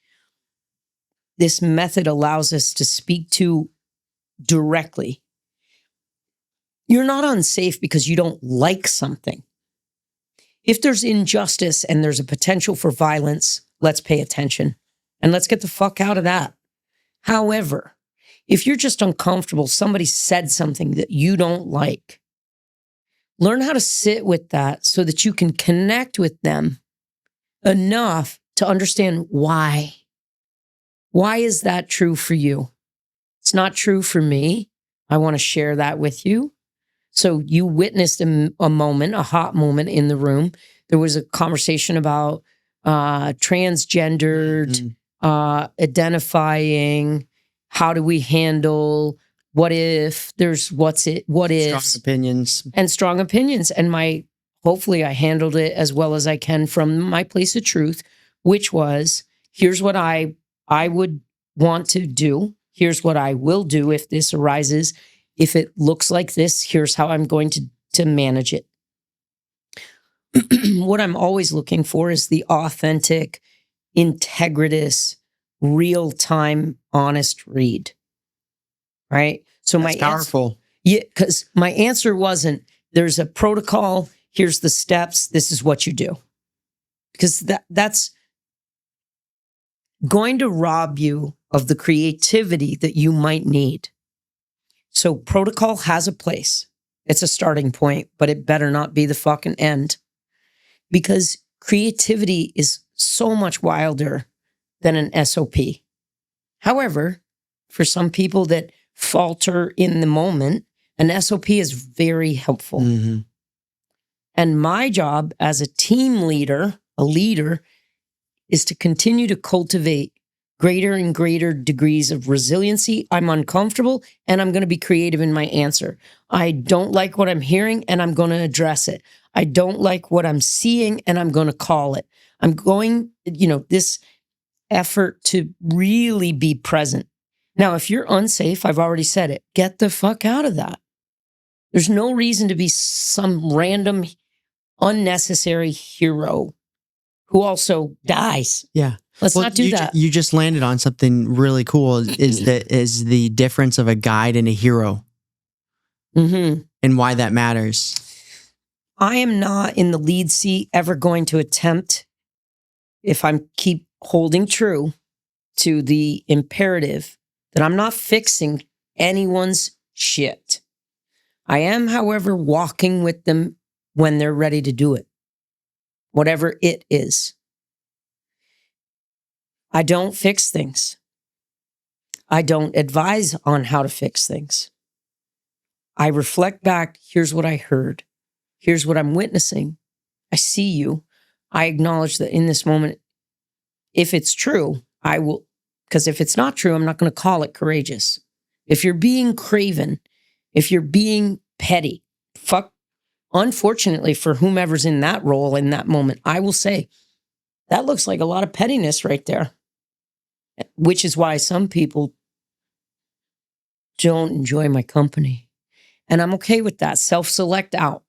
this method allows us to speak to directly. You're not unsafe because you don't like something. If there's injustice and there's a potential for violence, let's pay attention and let's get the fuck out of that. However, if you're just uncomfortable, somebody said something that you don't like, Learn how to sit with that so that you can connect with them enough to understand why. Why is that true for you? It's not true for me. I want to share that with you. So you witnessed a moment, a hot moment in the room. There was a conversation about transgendered, identifying, how do we handle, what if, there's what if. Strong opinions. And strong opinions. And hopefully I handled it as well as I can from my place of truth, which was, here's what I would want to do. Here's what I will do if this arises. If it looks like this, here's how I'm going to manage it. What I'm always looking for is the authentic, integritous, real-time, honest read. Right? So That's powerful. Yeah, because my answer wasn't, there's a protocol, here's the steps, this is what you do. Because that's going to rob you of the creativity that you might need. So protocol has a place. It's a starting point, but it better not be the fucking end. Because creativity is so much wilder than an SOP. However, for some people that falter in the moment, an SOP is very helpful. Mm-hmm. And my job as a team leader, a leader, is to continue to cultivate greater and greater degrees of resiliency. I'm uncomfortable and I'm going to be creative in my answer. I don't like what I'm hearing and I'm going to address it. I don't like what I'm seeing and I'm going to call it. I'm going, this effort to really be present. Now, if you're unsafe, I've already said it, get the fuck out of that. There's no reason to be some random, unnecessary hero who also dies. Yeah. Let's not do that. You just landed on something really cool, is the difference of a guide and a hero. Mm-hmm. And why that matters. I am not in the lead seat ever going to attempt, if I'm keep holding true to the imperative that I'm not fixing anyone's shit. I am, however, walking with them when they're ready to do it. Whatever it is. I don't fix things. I don't advise on how to fix things. I reflect back, here's what I heard. Here's what I'm witnessing. I see you. I acknowledge that in this moment, if it's true, I will, because if it's not true, I'm not going to call it courageous. If you're being craven, if you're being petty, unfortunately for whomever's in that role in that moment, I will say, that looks like a lot of pettiness right there. Which is why some people don't enjoy my company. And I'm okay with that. Self-select out.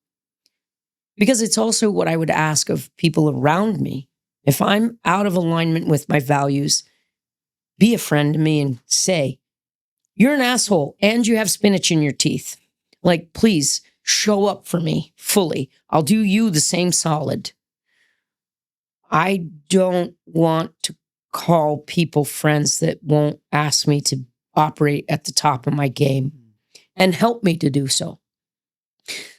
Because it's also what I would ask of people around me. If I'm out of alignment with my values, be a friend to me and say, you're an asshole and you have spinach in your teeth. Like, please show up for me fully. I'll do you the same solid. I don't want to call people friends that won't ask me to operate at the top of my game and help me to do so.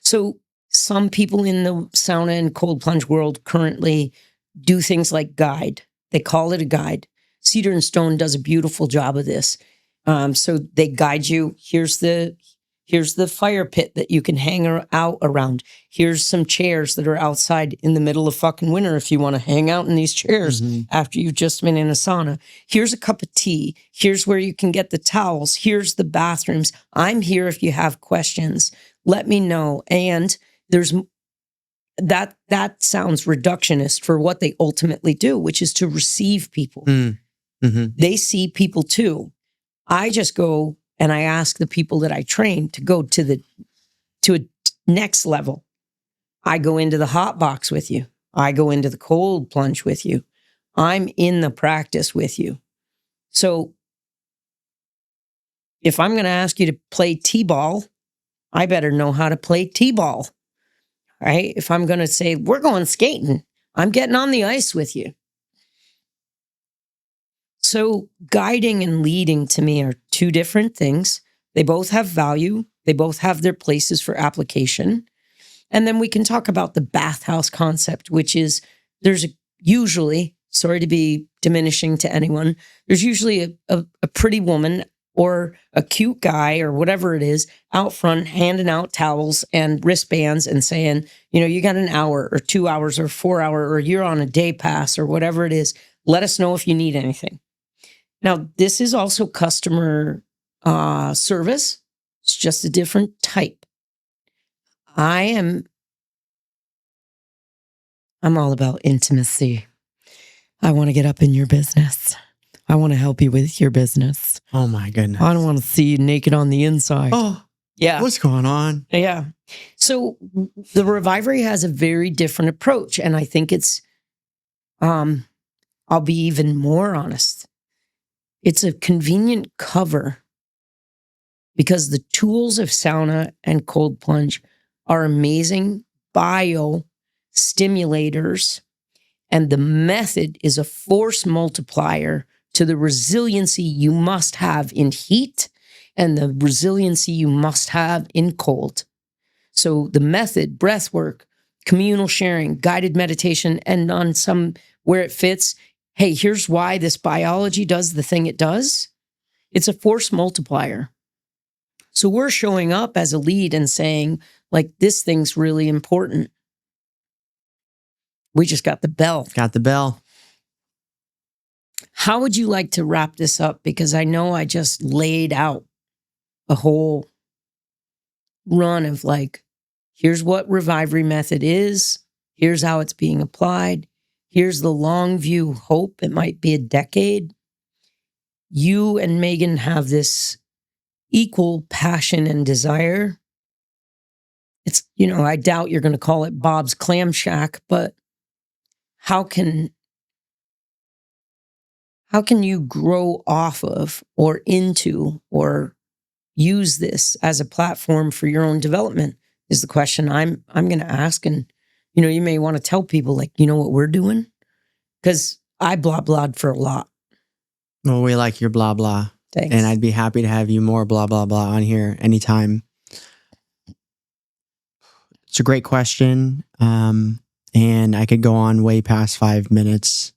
So some people in the sauna and cold plunge world currently do things like guide. They call it a guide. Cedar and Stone does a beautiful job of this. So they guide you. Here's the fire pit that you can hang out around. Here's some chairs that are outside in the middle of fucking winter if you want to hang out in these chairs after you've just been in a sauna. Here's a cup of tea. Here's where you can get the towels. Here's the bathrooms. I'm here if you have questions. Let me know. And there's that sounds reductionist for what they ultimately do, which is to receive people. Mm-hmm. They see people too. I just go and I ask the people that I train to go to a next level. I go into the hot box with you. I go into the cold plunge with you. I'm in the practice with you. So if I'm going to ask you to play t-ball, I better know how to play t-ball, right? If I'm going to say, we're going skating, I'm getting on the ice with you. So guiding and leading to me are two different things. They both have value. They both have their places for application. And then we can talk about the bathhouse concept, which is usually, sorry to be diminishing to anyone, there's usually a pretty woman or a cute guy or whatever it is out front handing out towels and wristbands and saying, you got an hour or 2 hours or 4 hour or you're on a day pass or whatever it is. Let us know if you need anything. Now, this is also customer service. It's just a different type. I'm all about intimacy. I want to get up in your business. I want to help you with your business. Oh my goodness. I don't want to see you naked on the inside. Oh, yeah. What's going on? Yeah. So the Revivery has a very different approach. And I think it's, I'll be even more honest. It's a convenient cover because the tools of sauna and cold plunge are amazing bio stimulators. And the method is a force multiplier to the resiliency you must have in heat and the resiliency you must have in cold. So the method, breath work, communal sharing, guided meditation, and on some where it fits, hey, here's why this biology does the thing it does. It's a force multiplier. So we're showing up as a lead and saying, like, this thing's really important. We just got the bell. Got the bell. How would you like to wrap this up? Because I know I just laid out a whole run of like, here's what Revivery Method is. Here's how it's being applied. Here's the long view hope. It might be a decade. You and Megan have this equal passion and desire. It's, I doubt you're going to call it Bob's Clam Shack, but how can you grow off of or into or use this as a platform for your own development is the question I'm going to ask. And, you may want to tell people, like, what we're doing? Because I blah-blahed for a lot. Well, we like your blah, blah. Thanks. And I'd be happy to have you more blah, blah, blah on here anytime. It's a great question. And I could go on way past 5 minutes.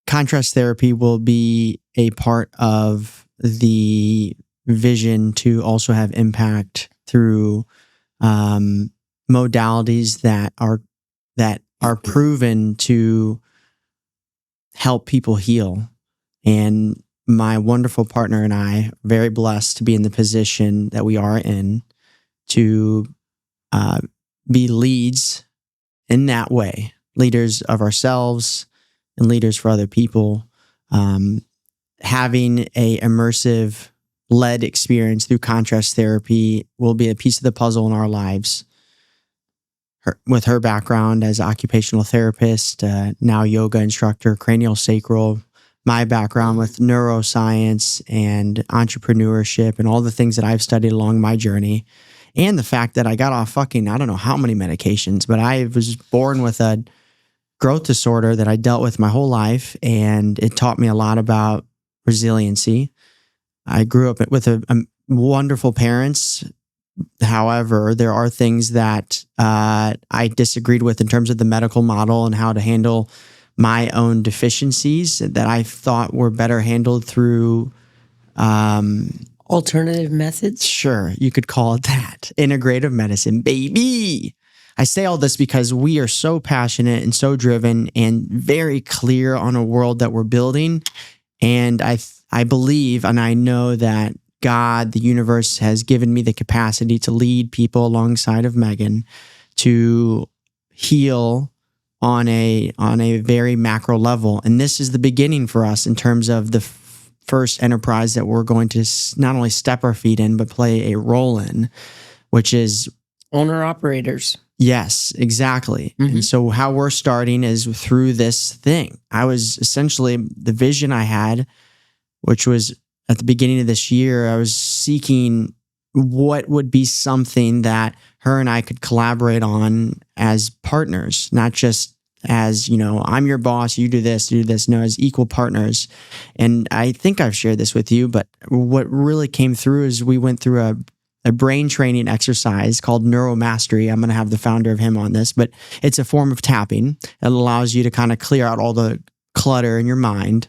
Contrast therapy will be a part of the vision to also have impact through modalities that are proven to help people heal. And my wonderful partner and I are very blessed to be in the position that we are in to be leads in that way, leaders of ourselves and leaders for other people. Having a immersive led experience through contrast therapy will be a piece of the puzzle in our lives. With her background as an occupational therapist, now yoga instructor, cranial sacral, my background with neuroscience and entrepreneurship and all the things that I've studied along my journey, and the fact that I got off I don't know how many medications, but I was born with a growth disorder that I dealt with my whole life, and it taught me a lot about resiliency. I grew up with a wonderful parents. However, there are things that I disagreed with in terms of the medical model and how to handle my own deficiencies that I thought were better handled through alternative methods. Sure, you could call it that. Integrative medicine, baby. I say all this because we are so passionate and so driven and very clear on a world that we're building. And I believe and I know that God, the universe, has given me the capacity to lead people alongside of Megan to heal on a very macro level. And this is the beginning for us in terms of the first enterprise that we're going to not only step our feet in, but play a role in, which is owner-operators. Yes, exactly. Mm-hmm. And so how we're starting is through this thing. I was essentially, the vision I had, which was at the beginning of this year, I was seeking what would be something that her and I could collaborate on as partners, not just as, I'm your boss, you do this, no, as equal partners. And I think I've shared this with you, but what really came through is we went through a brain training exercise called neuromastery. I'm going to have the founder of him on this, but it's a form of tapping that allows you to kind of clear out all the clutter in your mind.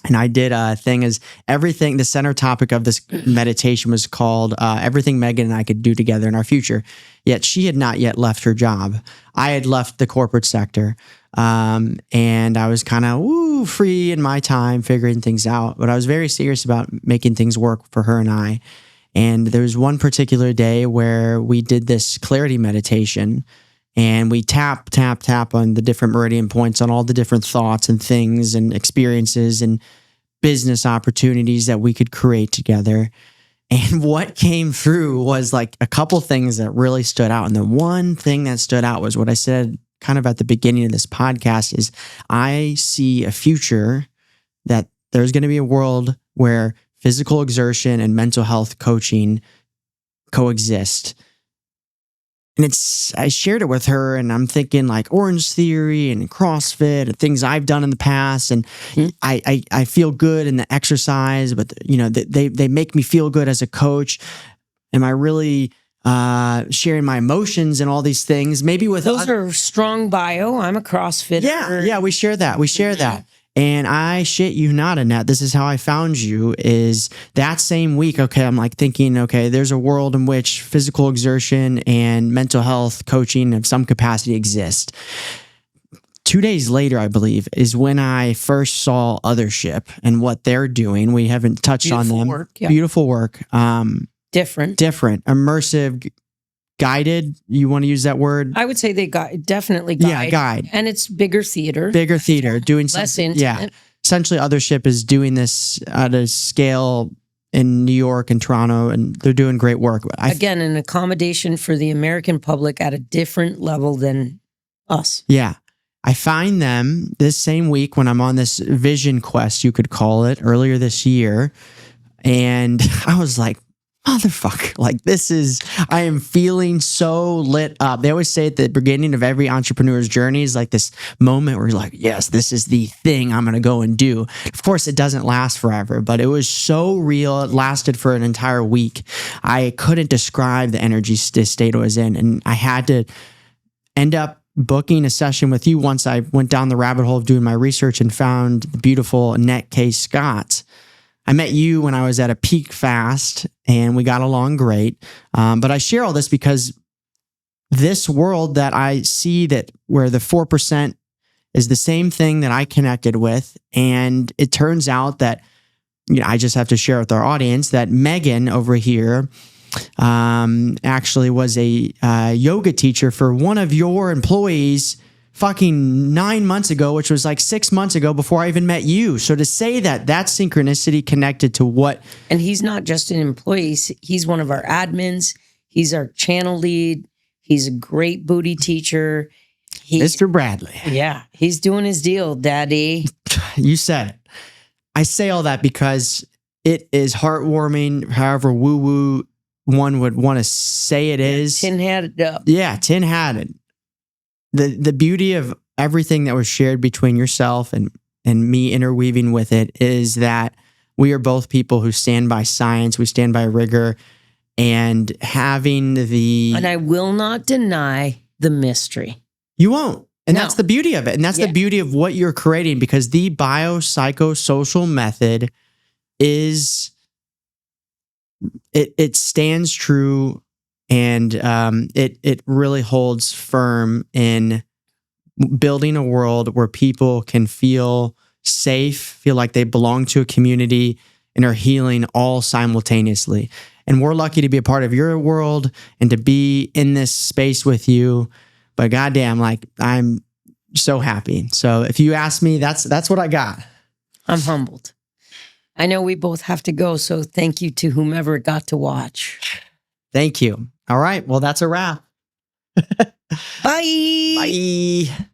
And I did a thing as everything, the center topic of this meditation was called everything Megan and I could do together in our future. Yet she had not yet left her job. I had left the corporate sector. And I was kind of free in my time, figuring things out. But I was very serious about making things work for her and I. And there was one particular day where we did this clarity meditation. And we tap on the different meridian points, on all the different thoughts and things and experiences and business opportunities that we could create together. And what came through was like a couple things that really stood out. And the one thing that stood out was what I said kind of at the beginning of this podcast is I see a future that there's going to be a world where physical exertion and mental health coaching coexist. And I shared it with her, and I'm thinking like Orange Theory and CrossFit and things I've done in the past. And I feel good in the exercise, but they make me feel good as a coach. Am I really sharing my emotions and all these things? Maybe with those are strong bio. I'm a CrossFitter. Yeah, we share that. And I shit you not, Annette, this is how I found you, is that same week, I'm like thinking, there's a world in which physical exertion and mental health coaching of some capacity exist. 2 days later, I believe, is when I first saw Othership and what they're doing. We haven't touched on them. Beautiful work. Different, immersive, guided. You want to use that word? I would say they definitely guide. Yeah, guide. And it's bigger theater, doing less intimate. Yeah. Essentially, Othership is doing this at a scale in New York and Toronto, and they're doing great work. Again, an accommodation for the American public at a different level than us. Yeah. I find them this same week when I'm on this vision quest, you could call it, earlier this year. And I was like, motherfucker, like I am feeling so lit up. They always say at the beginning of every entrepreneur's journey is like this moment where you're like, yes, this is the thing I'm going to go and do. Of course, it doesn't last forever, but it was so real. It lasted for an entire week. I couldn't describe the energy state I was in. And I had to end up booking a session with you once I went down the rabbit hole of doing my research and found the beautiful Annette Scott. I met you when I was at a peak fast and we got along great. But I share all this because this world that I see that where the 4% is the same thing that I connected with. And it turns out that, I just have to share with our audience that Megan over here actually was a yoga teacher for one of your employees fucking 9 months ago, which was like 6 months ago before I even met you. So to say that synchronicity connected to what... And he's not just an employee. He's one of our admins. He's our channel lead. He's a great booty teacher. Mr. Bradley. Yeah. He's doing his deal, Daddy. You said it. I say all that because it is heartwarming, however woo-woo one would want to say it is. Tin-hatted up. Yeah, tin-hatted. The beauty of everything that was shared between yourself and me interweaving with it is that we are both people who stand by science, we stand by rigor, and having And I will not deny the mystery. You won't. And that's the beauty of it. And that's the beauty of what you're creating, because the biopsychosocial method is, it stands true. And it really holds firm in building a world where people can feel safe, feel like they belong to a community, and are healing all simultaneously. And we're lucky to be a part of your world and to be in this space with you. But goddamn, like, I'm so happy. So if you ask me, that's what I got. I'm humbled. I know we both have to go, so thank you to whomever got to watch. Thank you. All right. Well, that's a wrap. Bye. Bye.